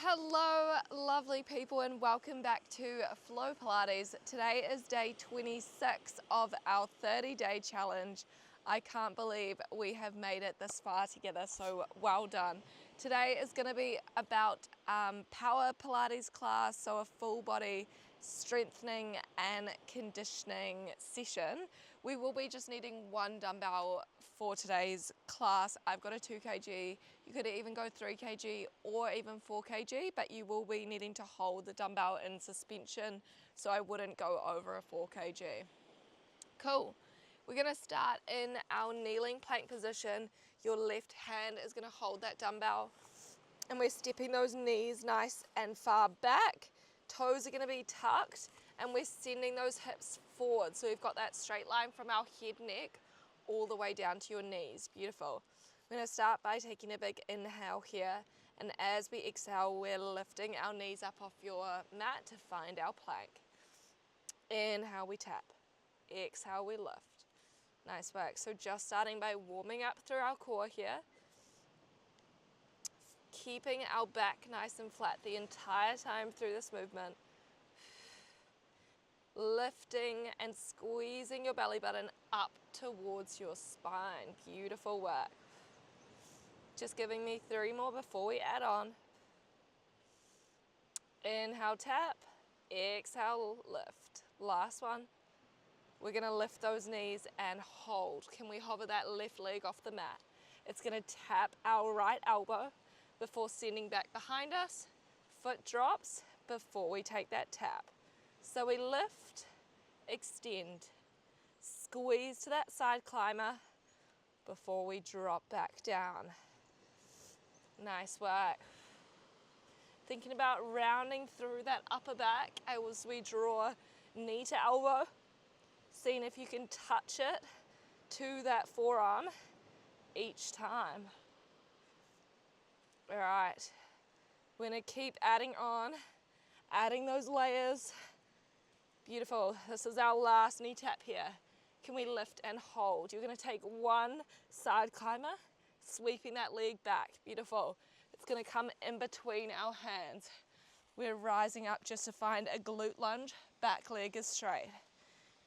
Hello lovely people and welcome back to Flow Pilates. Today is day 26 of our 30-day challenge. I can't believe we have made it this far together, so well done. Today is going to be about power Pilates class, so a full body strengthening and conditioning session. We will be just needing one dumbbell for today's class. I've got a 2 kg, you could even go 3 kg or even 4 kg, but you will be needing to hold the dumbbell in suspension, so I wouldn't go over a 4 kg. Cool. We're going to start in our kneeling plank position. Your left hand is going to hold that dumbbell and we're stepping those knees nice and far back. Toes are going to be tucked and we're sending those hips forward. So we've got that straight line from our head, neck, all the way down to your knees. Beautiful. We're going to start by taking a big inhale here. And as we exhale, we're lifting our knees up off your mat to find our plank. Inhale, we tap. Exhale, we lift. Nice work. So just starting by warming up through our core here. Keeping our back nice and flat the entire time through this movement. Lifting and squeezing your belly button up towards your spine. Beautiful work. Just giving me 3 more before we add on. Inhale, tap. Exhale, lift. Last one. We're going to lift those knees and hold. Can we hover that left leg off the mat? It's going to tap our right elbow before sending back behind us. Foot drops before we take that tap. So we lift, extend, squeeze to that side climber before we drop back down. Nice work. Thinking about rounding through that upper back as we draw knee to elbow. Seeing if you can touch it to that forearm each time. All right, we're gonna keep adding on, adding those layers. Beautiful, this is our last knee tap here. Can we lift and hold? You're gonna take one side climber, sweeping that leg back. Beautiful, it's gonna come in between our hands. We're rising up just to find a glute lunge, back leg is straight.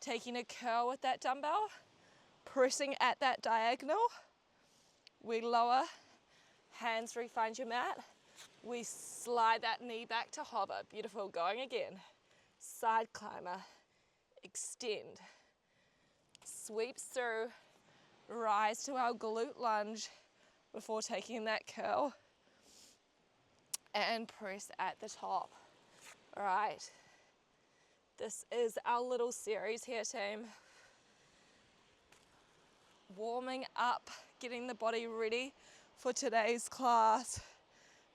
Taking a curl with that dumbbell, pressing at that diagonal. We lower, hands find your mat. We slide that knee back to hover. Beautiful, going again. Side climber, extend. Sweeps through, rise to our glute lunge before taking that curl. And press at the top. All right. This is our little series here, team. Warming up, getting the body ready for today's class.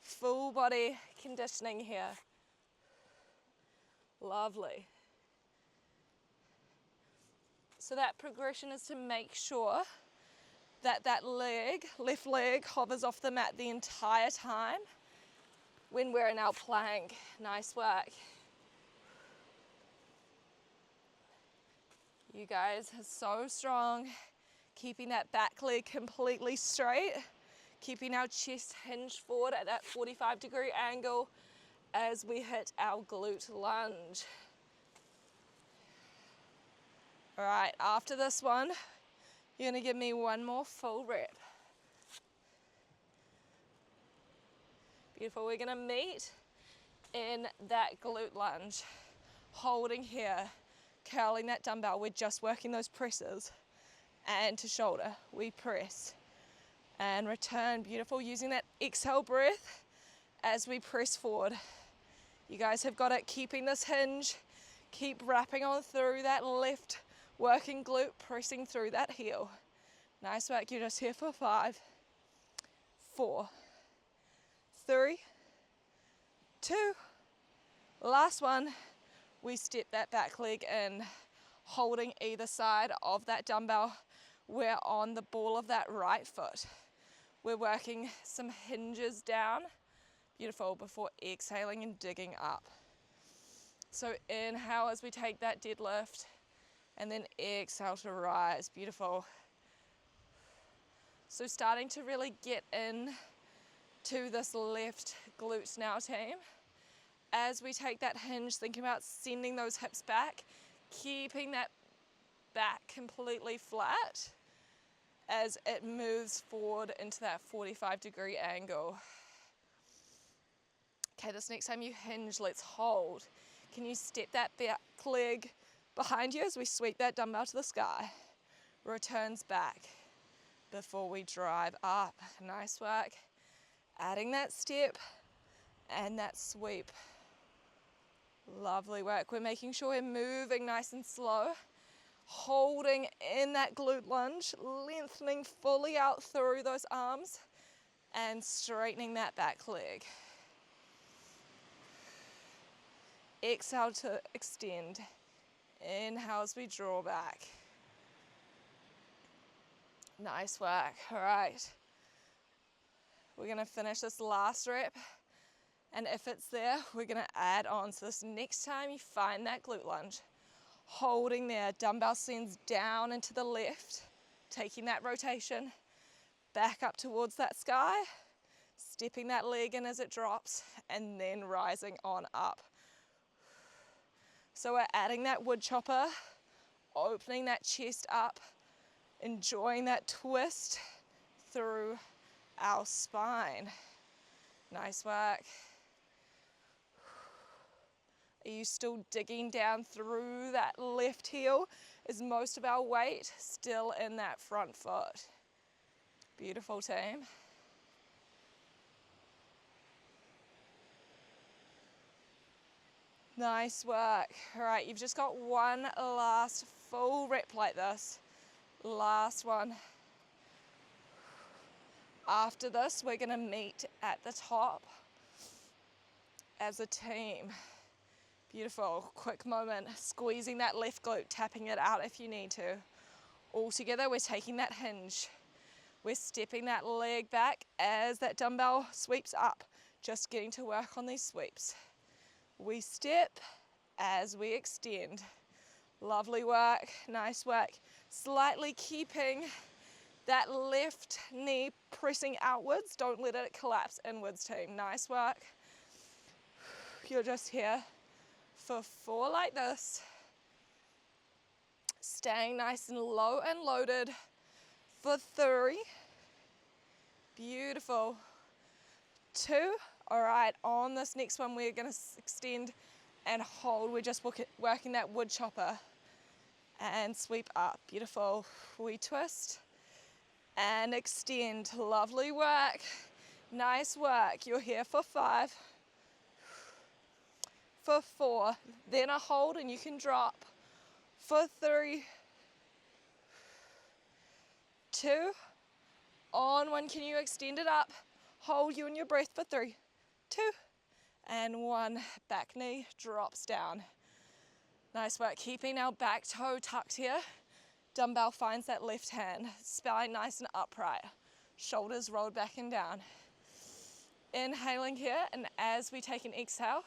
Full body conditioning here. Lovely. So that progression is to make sure that that leg, left leg, hovers off the mat the entire time when we're in our plank. Nice work. You guys are so strong, keeping that back leg completely straight, keeping our chest hinged forward at that 45-degree angle as we hit our glute lunge. All right, after this one, you're gonna give me one more full rep. Beautiful, we're gonna meet in that glute lunge, holding here. Curling that dumbbell, we're just working those presses, and to shoulder we press and return. Beautiful, using that exhale breath as we press forward. You guys have got it, keeping this hinge, keep wrapping on through that left working glute, pressing through that heel. Nice work. You're just here for 5, 4, 3, 2, last one. We step that back leg in, holding either side of that dumbbell. We're on the ball of that right foot. We're working some hinges down. Beautiful, before exhaling and digging up. So inhale as we take that deadlift, and then exhale to rise. Beautiful. So starting to really get in to this left glutes now, team. As we take that hinge, thinking about sending those hips back, keeping that back completely flat as it moves forward into that 45-degree angle. Okay, this next time you hinge, let's hold. Can you step that back leg behind you as we sweep that dumbbell to the sky? Returns back before we drive up. Nice work. Adding that step and that sweep. Lovely work. We're making sure we're moving nice and slow. Holding in that glute lunge, lengthening fully out through those arms and straightening that back leg. Exhale to extend. Inhale as we draw back. Nice work. All right. We're going to finish this last rep. And if it's there, we're going to add on. So this next time you find that glute lunge, holding there, dumbbell sends down into the left, taking that rotation, back up towards that sky, stepping that leg in as it drops, and then rising on up. So we're adding that wood chopper, opening that chest up, enjoying that twist through our spine. Nice work. Are you still digging down through that left heel? Is most of our weight still in that front foot? Beautiful, team. Nice work. All right, you've just got one last full rep like this. Last one. After this, we're going to meet at the top as a team. Beautiful. Quick moment. Squeezing that left glute, tapping it out if you need to. All together, we're taking that hinge. We're stepping that leg back as that dumbbell sweeps up. Just getting to work on these sweeps. We step as we extend. Lovely work. Nice work. Slightly keeping that left knee pressing outwards. Don't let it collapse inwards, team. Nice work. You're just here for 4 like this. Staying nice and low and loaded for 3. Beautiful. 2. All right, on this next one, we're going to extend and hold. We're just working that wood chopper and sweep up. Beautiful. We twist and extend. Lovely work. Nice work. You're here for 5. For 4. Then a hold and you can drop. For 3. 2. On 1, can you extend it up? Hold you and your breath for 3. 2 and 1. Back knee drops down. Nice work. Keeping our back toe tucked here. Dumbbell finds that left hand. Spine nice and upright. Shoulders rolled back and down. Inhaling here, and as we take an exhale,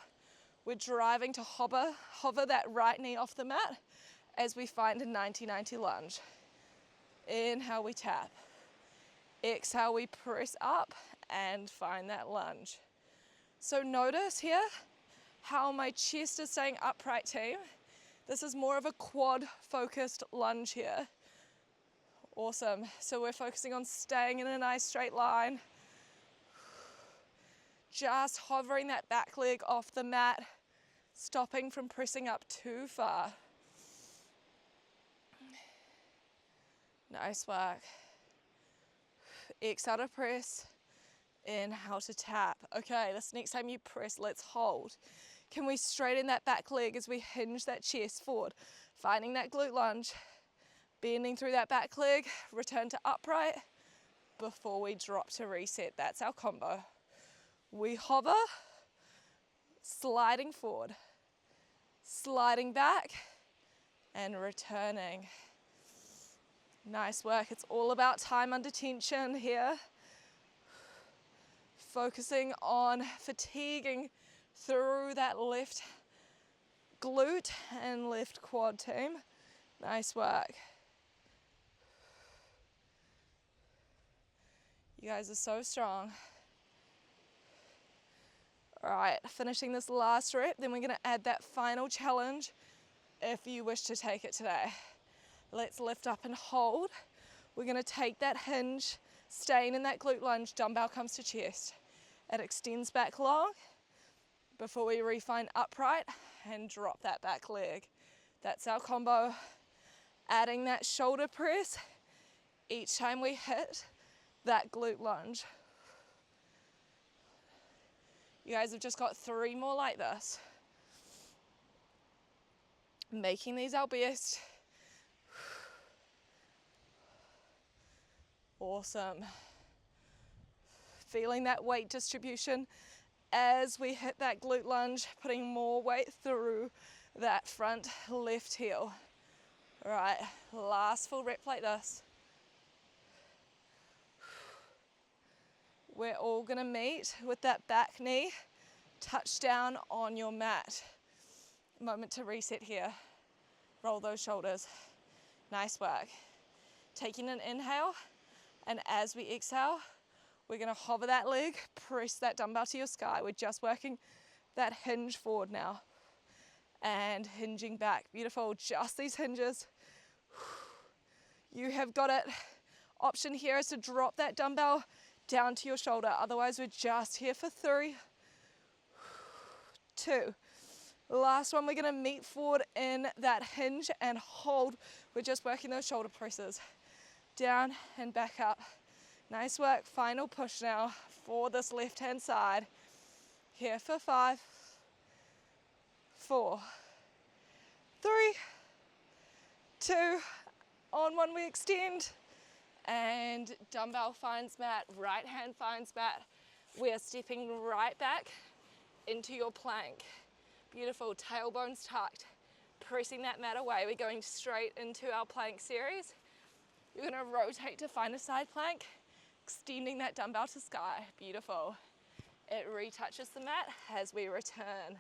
we're driving to hover that right knee off the mat as we find a 90-90 lunge. Inhale, we tap. Exhale, we press up and find that lunge. So notice here how my chest is staying upright, team. This is more of a quad focused lunge here. Awesome. So we're focusing on staying in a nice straight line. Just hovering that back leg off the mat, stopping from pressing up too far. Nice work. Exhale to press. Inhale to tap. Okay, this next time you press, let's hold. Can we straighten that back leg as we hinge that chest forward? Finding that glute lunge, bending through that back leg, return to upright before we drop to reset. That's our combo. We hover, sliding forward, sliding back, and returning. Nice work. It's all about time under tension here. Focusing on fatiguing through that left glute and left quad, team. Nice work. You guys are so strong. All right, finishing this last rep, then we're gonna add that final challenge if you wish to take it today. Let's lift up and hold. We're gonna take that hinge, staying in that glute lunge, dumbbell comes to chest. It extends back long before we refine upright and drop that back leg. That's our combo. Adding that shoulder press each time we hit that glute lunge. You guys have just got 3 more like this. Making these our best. Awesome. Feeling that weight distribution as we hit that glute lunge, putting more weight through that front left heel. All right, last full rep like this. We're all gonna meet with that back knee touch down on your mat. Moment to reset here. Roll those shoulders. Nice work. Taking an inhale, and as we exhale, we're gonna hover that leg, press that dumbbell to your sky. We're just working that hinge forward now. And hinging back. Beautiful, just these hinges. You have got it. Option here is to drop that dumbbell down to your shoulder. Otherwise, we're just here for 3, 2. Last one, we're gonna meet forward in that hinge and hold. We're just working those shoulder presses. Down and back up. Nice work, final push now for this left-hand side. Here for 5, 4, 3, 2, on one we extend, and dumbbell finds mat, right hand finds mat. We are stepping right back into your plank. Beautiful, tailbones tucked, pressing that mat away. We're going straight into our plank series. You're gonna rotate to find a side plank, extending that dumbbell to sky. Beautiful. It retouches the mat as we return.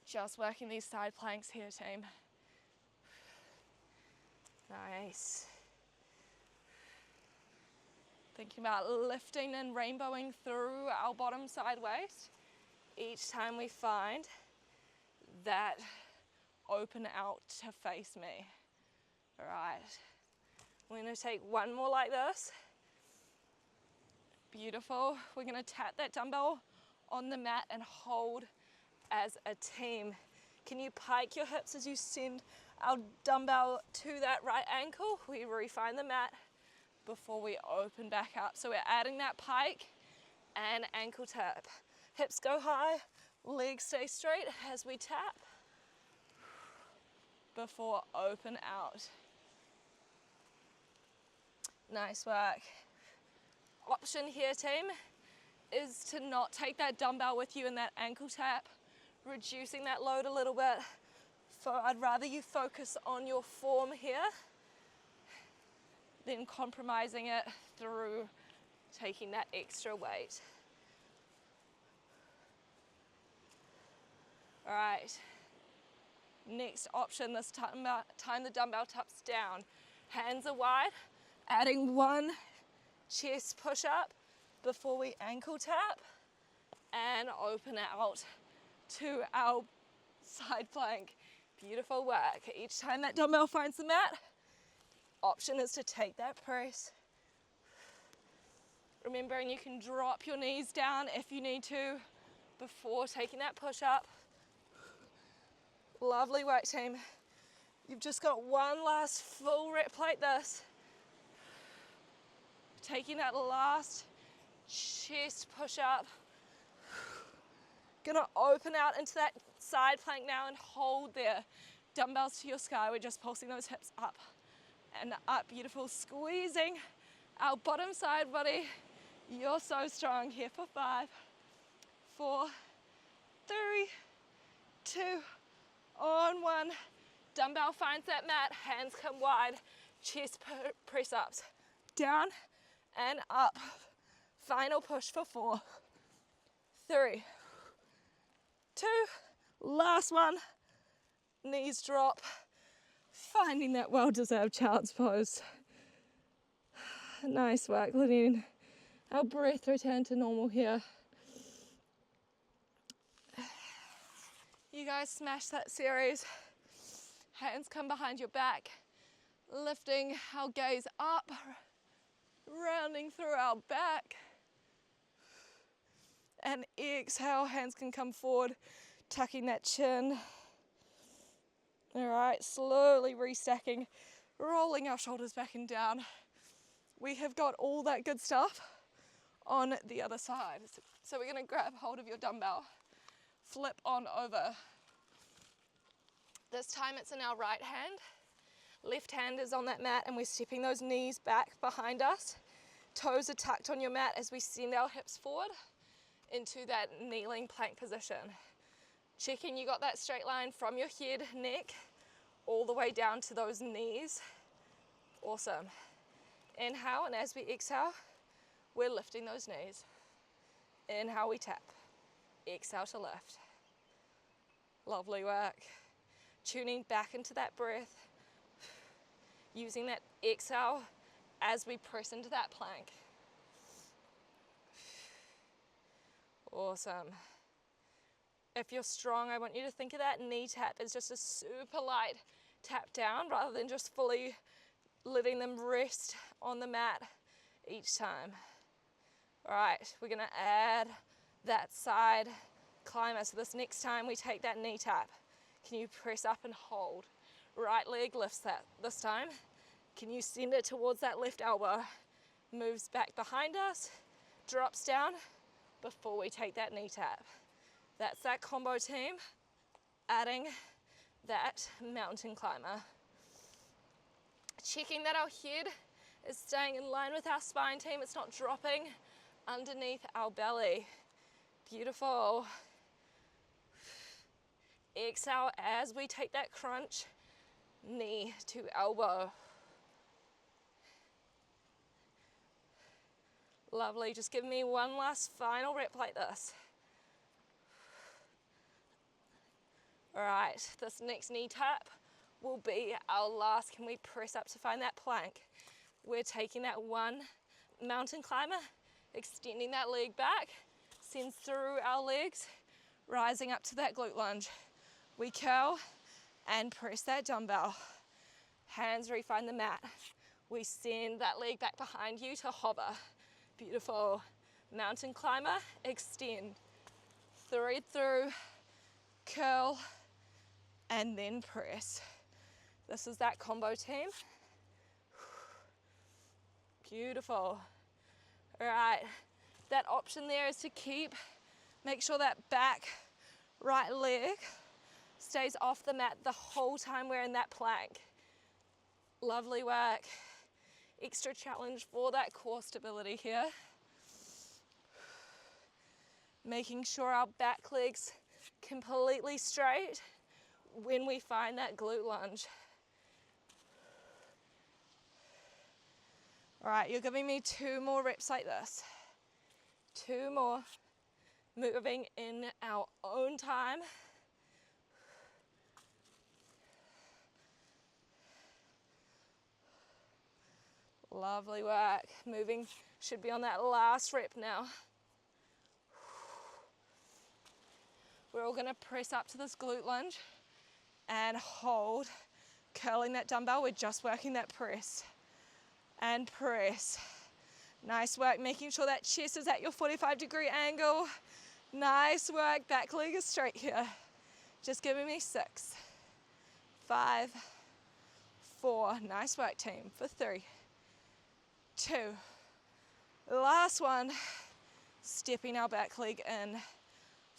Just working these side planks here, team. Nice. Thinking about lifting and rainbowing through our bottom side waist each time we find that open out to face me. All right. We're gonna take one more like this. Beautiful. We're gonna tap that dumbbell on the mat and hold as a team. Can you pike your hips as you send our dumbbell to that right ankle? We refine the mat before we open back up. So we're adding that pike and ankle tap. Hips go high, legs stay straight as we tap before open out. Nice work. Option here, team, is to not take that dumbbell with you in that ankle tap, reducing that load a little bit. I'd rather you focus on your form here than compromising it through taking that extra weight. All right, next option, this time the dumbbell taps down. Hands are wide, adding one chest push up before we ankle tap and open out to our side plank. Beautiful work. Each time that dumbbell finds the mat, option is to take that press. Remembering you can drop your knees down if you need to before taking that push up. Lovely work, team. You've just got one last full rep like this. Taking that last chest push up. Gonna open out into that side plank now and hold there. Dumbbells to your sky. We're just pulsing those hips up and up. Beautiful. Squeezing our bottom side body. You're so strong. Here for 5, 4, 3, 2, on 1. Dumbbell finds that mat. Hands come wide. Chest press ups. Down and up. Final push for 4, 3, 2, last one. Knees drop. Finding that well-deserved child's pose. Nice work, letting our breath return to normal here. You guys smash that series. Hands come behind your back, lifting our gaze up, rounding through our back. And exhale, hands can come forward, tucking that chin. All right, slowly restacking, rolling our shoulders back and down. We have got all that good stuff on the other side. So we're gonna grab hold of your dumbbell, flip on over. This time it's in our right hand. Left hand is on that mat and we're stepping those knees back behind us. Toes are tucked on your mat as we send our hips forward into that kneeling plank position. Checking you got that straight line from your head, neck, all the way down to those knees. Awesome. Inhale, and as we exhale, we're lifting those knees. Inhale, we tap. Exhale to lift. Lovely work. Tuning back into that breath. Using that exhale as we press into that plank. Awesome. If you're strong, I want you to think of that knee tap as just a super light tap down rather than just fully letting them rest on the mat each time. All right, we're gonna add that side climber. So this next time we take that knee tap, can you press up and hold? Right leg lifts that this time. Can you send it towards that left elbow? Moves back behind us, drops down before we take that knee tap. That's that combo team, adding that mountain climber. Checking that our head is staying in line with our spine team. It's not dropping underneath our belly. Beautiful. Exhale as we take that crunch, knee to elbow. Lovely, just give me one last final rep like this. All right, this next knee tap will be our last. Can we press up to find that plank? We're taking that one mountain climber, extending that leg back, sends through our legs, rising up to that glute lunge. We curl and press that dumbbell. Hands refine the mat. We send that leg back behind you to hover. Beautiful. Mountain climber, extend. Thread through, curl, and then press. This is that combo team. Beautiful. All right, that option there is to make sure that back right leg stays off the mat the whole time we're in that plank. Lovely work. Extra challenge for that core stability here. Making sure our back leg's completely straight when we find that glute lunge. All right, you're giving me 2 more reps like this. 2 more. Moving in our own time. Lovely work. Moving, should be on that last rep now. We're all gonna press up to this glute lunge and hold, curling that dumbbell. We're just working that press and press. Nice work, making sure that chest is at your 45-degree angle. Nice work, back leg is straight here. Just giving me 6, 5, 4, nice work team, for 3, 2, last one. Stepping our back leg in,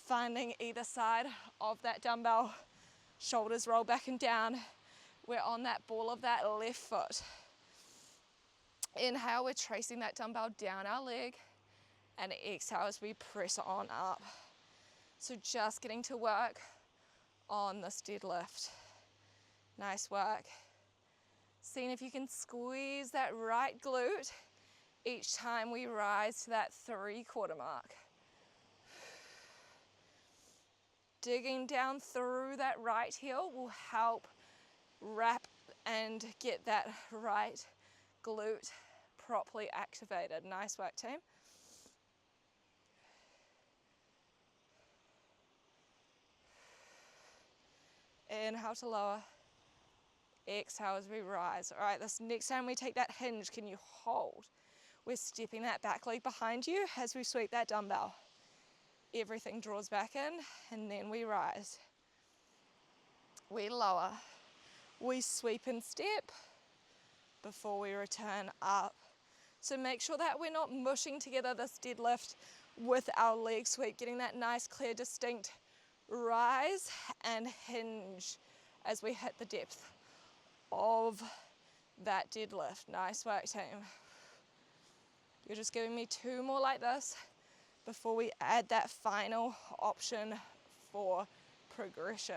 finding either side of that dumbbell. Shoulders roll back and down. We're on that ball of that left foot. Inhale, we're tracing that dumbbell down our leg, and exhale as we press on up. So just getting to work on this deadlift. Nice work. Seeing if you can squeeze that right glute each time we rise to that 3/4 mark. Digging down through that right heel will help wrap and get that right glute properly activated. Nice work, team. Inhale to lower. Exhale as we rise. All right, this next time we take that hinge, can you hold? We're stepping that back leg behind you as we sweep that dumbbell. Everything draws back in, and then we rise. We lower. We sweep and step before we return up. So make sure that we're not mushing together this deadlift with our leg sweep, getting that nice, clear, distinct rise and hinge as we hit the depth of that deadlift. Nice work, team. You're just giving me 2 more like this before we add that final option for progression.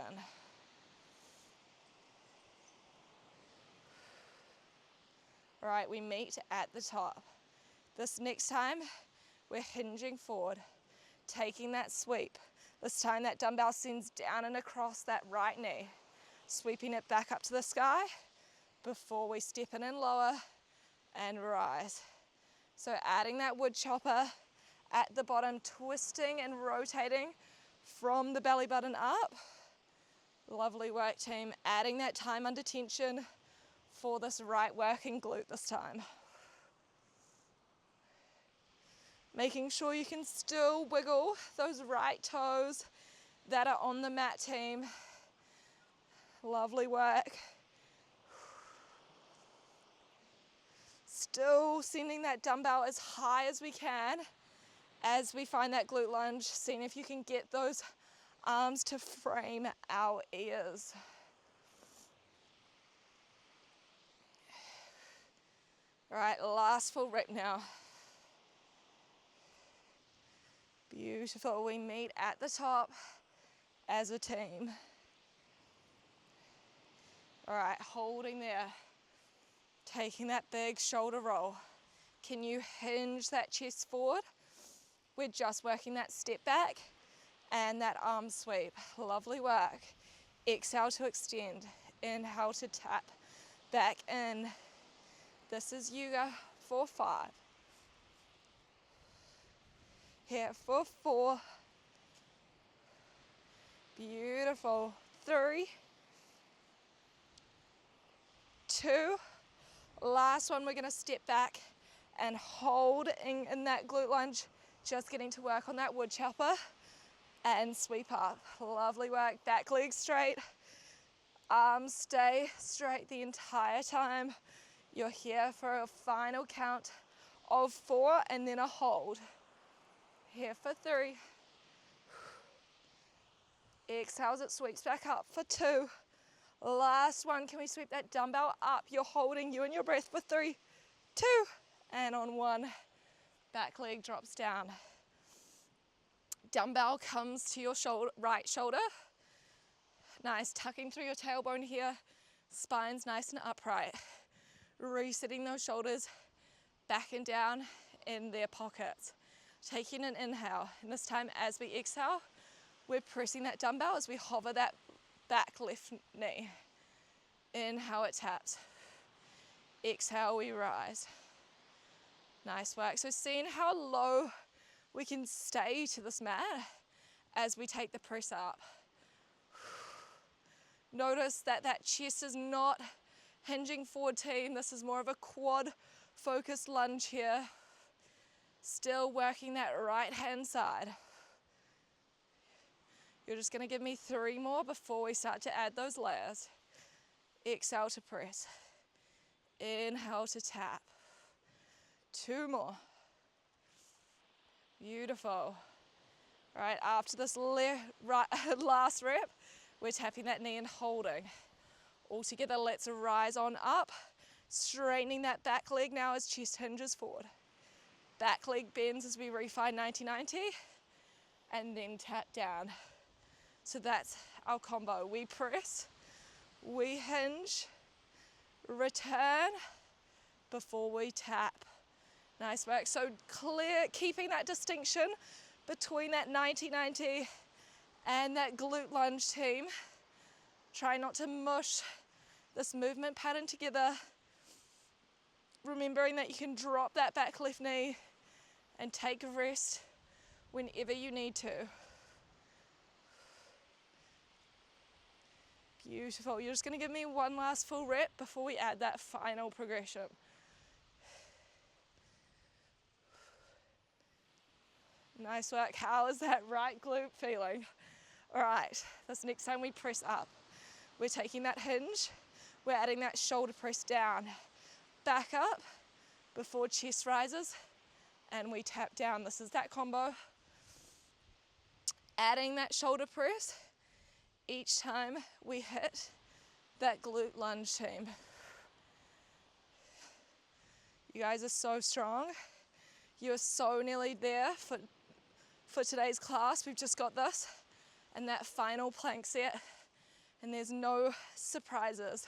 All right, we meet at the top. This next time, we're hinging forward, taking that sweep. This time that dumbbell sends down and across that right knee, sweeping it back up to the sky before we step in and lower and rise. So adding that wood chopper at the bottom, twisting and rotating from the belly button up. Lovely work, team. Adding that time under tension for this right working glute this time. Making sure you can still wiggle those right toes that are on the mat, team. Lovely work. Still sending that dumbbell as high as we can as we find that glute lunge, seeing if you can get those arms to frame our ears. All right, last full rep now. Beautiful. We meet at the top as a team. All right, holding there. Taking that big shoulder roll. Can you hinge that chest forward? We're just working that step back and that arm sweep. Lovely work. Exhale to extend. Inhale to tap back in. This is yoga for 5. Here for 4. Beautiful. 3, 2. Last one, we're going to step back and hold in that glute lunge, just getting to work on that wood chopper and sweep up. Lovely work. Back leg straight. Arms stay straight the entire time. You're here for a final count of 4 and then a hold. Here for 3. Exhale as it sweeps back up for 2. Last one, can we sweep that dumbbell up? You're holding you and your breath for 3, 2, and on 1, back leg drops down. Dumbbell comes to your right shoulder. Nice, tucking through your tailbone here. Spine's nice and upright. Resetting those shoulders back and down in their pockets. Taking an inhale, and this time as we exhale, we're pressing that dumbbell as we hover that back left knee. Inhale, it taps. Exhale, we rise. Nice work. So seeing how low we can stay to this mat as we take the press up. Notice that that chest is not hinging forward, team. This is more of a quad focused lunge here. Still working that right hand side. You're just going to give me 3 more before we start to add those layers. Exhale to press. Inhale to tap. 2 more. Beautiful. All right, after this last rep, we're tapping that knee and holding. All together, let's rise on up. Straightening that back leg now as chest hinges forward. Back leg bends as we refine 90-90 and then tap down. So that's our combo. We press, we hinge, return before we tap. Nice work. So clear, keeping that distinction between that 90-90 and that glute lunge, team. Try not to mush this movement pattern together. Remembering that you can drop that back left knee and take a rest whenever you need to. Beautiful. You're just going to give me one last full rep before we add that final progression. Nice work. How is that right glute feeling? All right, this next time we press up, we're taking that hinge, we're adding that shoulder press down, back up before chest rises, and we tap down. This is that combo. Adding that shoulder press each time we hit that glute lunge, team. You guys are so strong. You're so nearly there for today's class. We've just got this and that final plank set, and there's no surprises.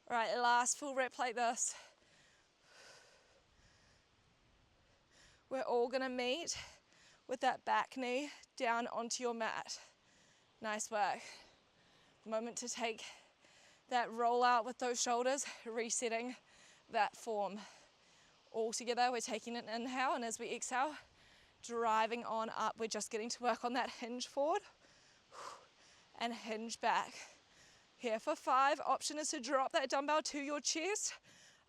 All right, last full rep like this. We're all gonna meet with that back knee down onto your mat. Nice work. Moment to take that roll out with those shoulders, resetting that form. All together, we're taking an inhale, and as we exhale, driving on up. We're just getting to work on that hinge forward and hinge back. Here for 5. Option is to drop that dumbbell to your chest.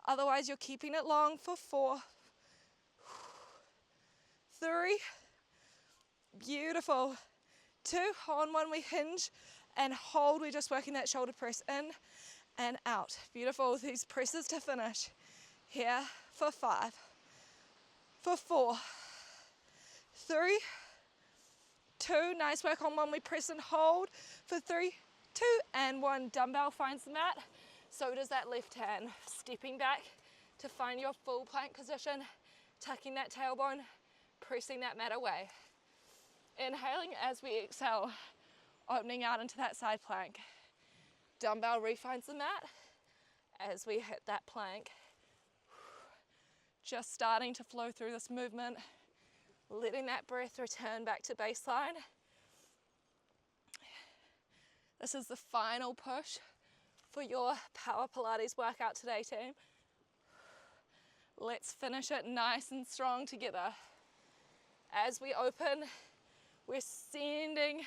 Otherwise, you're keeping it long for 4, 3, beautiful, 2, on 1 we hinge and hold. We're just working that shoulder press in and out. Beautiful, these presses to finish. Here for 5, for 4, 3, 2, nice work on 1, we press and hold for 3, 2, and 1, dumbbell finds the mat, so does that left hand. Stepping back to find your full plank position, tucking that tailbone, pressing that mat away. Inhaling as we exhale, opening out into that side plank. Dumbbell refines the mat as we hit that plank. Just starting to flow through this movement, letting that breath return back to baseline. This is the final push for your Power Pilates workout today, team. Let's finish it nice and strong together. As we open, we're sending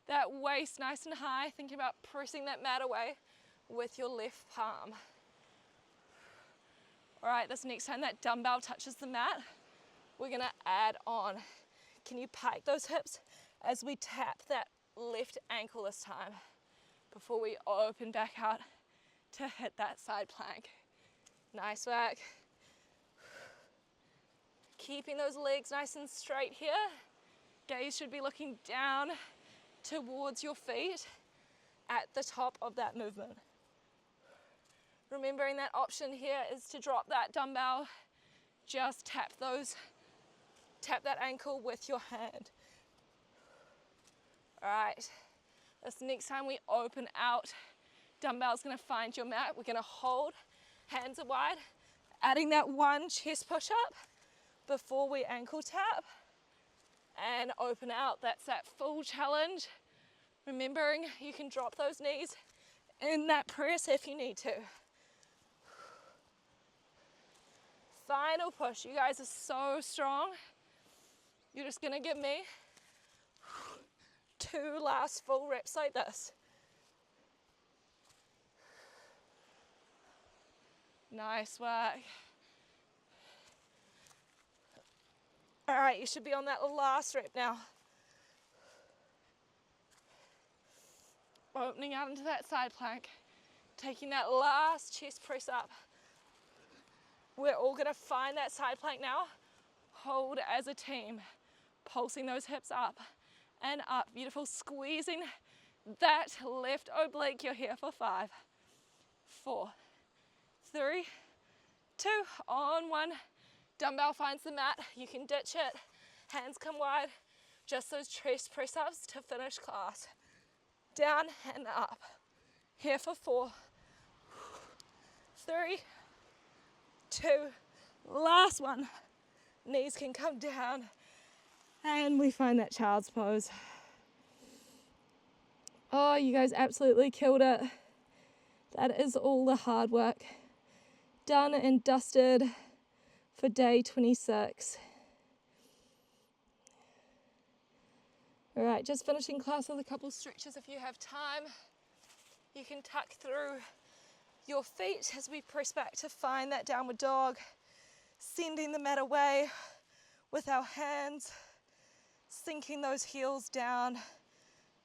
that waist nice and high, thinking about pressing that mat away with your left palm. All right, this next time that dumbbell touches the mat, we're gonna add on. Can you pike those hips as we tap that left ankle this time before we open back out to hit that side plank. Nice work. Keeping those legs nice and straight here. Gaze should be looking down towards your feet at the top of that movement. Remembering that option here is to drop that dumbbell, just tap that ankle with your hand. All right, this next time we open out, dumbbell's gonna find your mat. We're gonna hold, hands are wide, adding that 1 chest push-up before we ankle tap and open out. That's that full challenge. Remembering you can drop those knees in that press if you need to. Final push. You guys are so strong. You're just gonna give me 2 last full reps like this. Nice work. All right, you should be on that last rep now. Opening out into that side plank, taking that last chest press up. We're all gonna find that side plank now. Hold as a team, pulsing those hips up and up. Beautiful, squeezing that left oblique. You're here for 5, 4, 3, 2, on 1. Dumbbell finds the mat, you can ditch it. Hands come wide, just those chest press ups to finish class. Down and up. Here for 4, 3, 2, last one. Knees can come down and we find that child's pose. Oh, you guys absolutely killed it. That is all the hard work done and dusted for day 26. All right, just finishing class with a couple stretches if you have time. You can tuck through your feet as we press back to find that downward dog, sending the mat away with our hands, sinking those heels down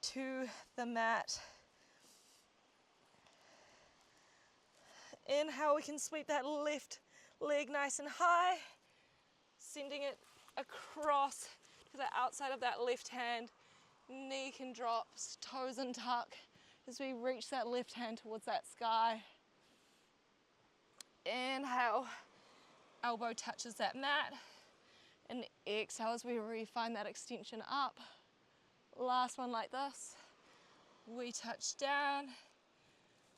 to the mat. Inhale, we can sweep that left leg nice and high, sending it across to the outside of that left hand. Knee can drop, toes and tuck as we reach that left hand towards that sky. Inhale, elbow touches that mat, and exhale as we refine that extension up. Last one like this. We touch down,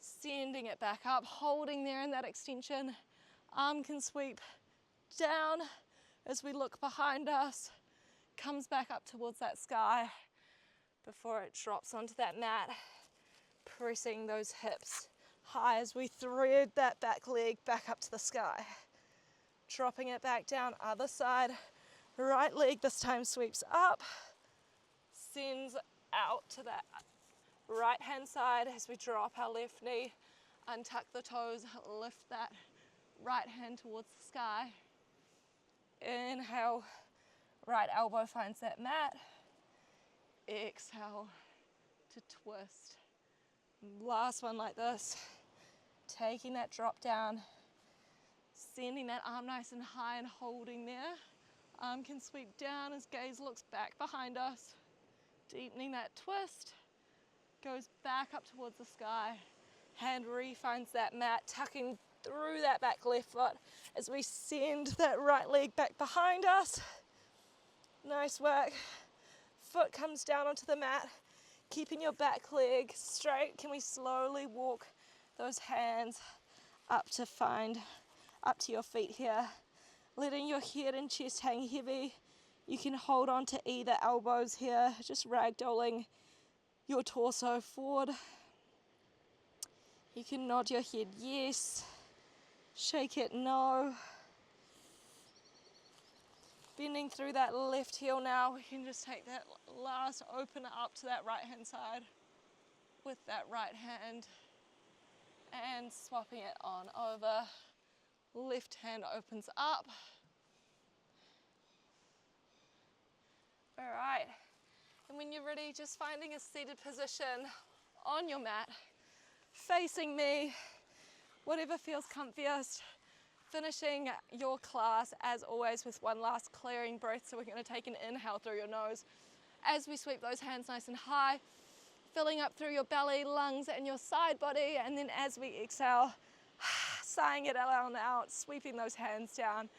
sending it back up, holding there in that extension. Arm can sweep down as we look behind us, comes back up towards that sky before it drops onto that mat, pressing those hips high as we thread that back leg back up to the sky. Dropping it back down, other side. Right leg this time sweeps up, sends out to that right hand side as we drop our left knee, untuck the toes, lift that right hand towards the sky. Inhale, right elbow finds that mat. Exhale to twist. Last one like this. Taking that drop down, sending that arm nice and high and holding there. Arm can sweep down as gaze looks back behind us. Deepening that twist, goes back up towards the sky. Hand refines that mat, tucking through that back left foot as we send that right leg back behind us. Nice work. Foot comes down onto the mat, keeping your back leg straight. Can we slowly walk those hands up to your feet here, letting your head and chest hang heavy. You can hold on to either elbows here, just ragdolling your torso forward. You can nod your head yes, shake it no. Bending through that left heel now, we can just take that last opener up to that right hand side with that right hand and swapping it on over. Left hand opens up. All right, and when you're ready, just finding a seated position on your mat, facing me, whatever feels comfiest. Finishing your class, as always, with one last clearing breath. So we're going to take an inhale through your nose as we sweep those hands nice and high, filling up through your belly, lungs, and your side body. And then as we exhale, sighing it out, sweeping those hands down,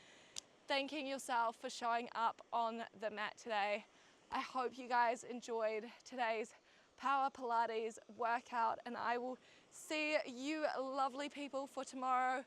thanking yourself for showing up on the mat today. I hope you guys enjoyed today's Power Pilates workout, and I will see you lovely people for tomorrow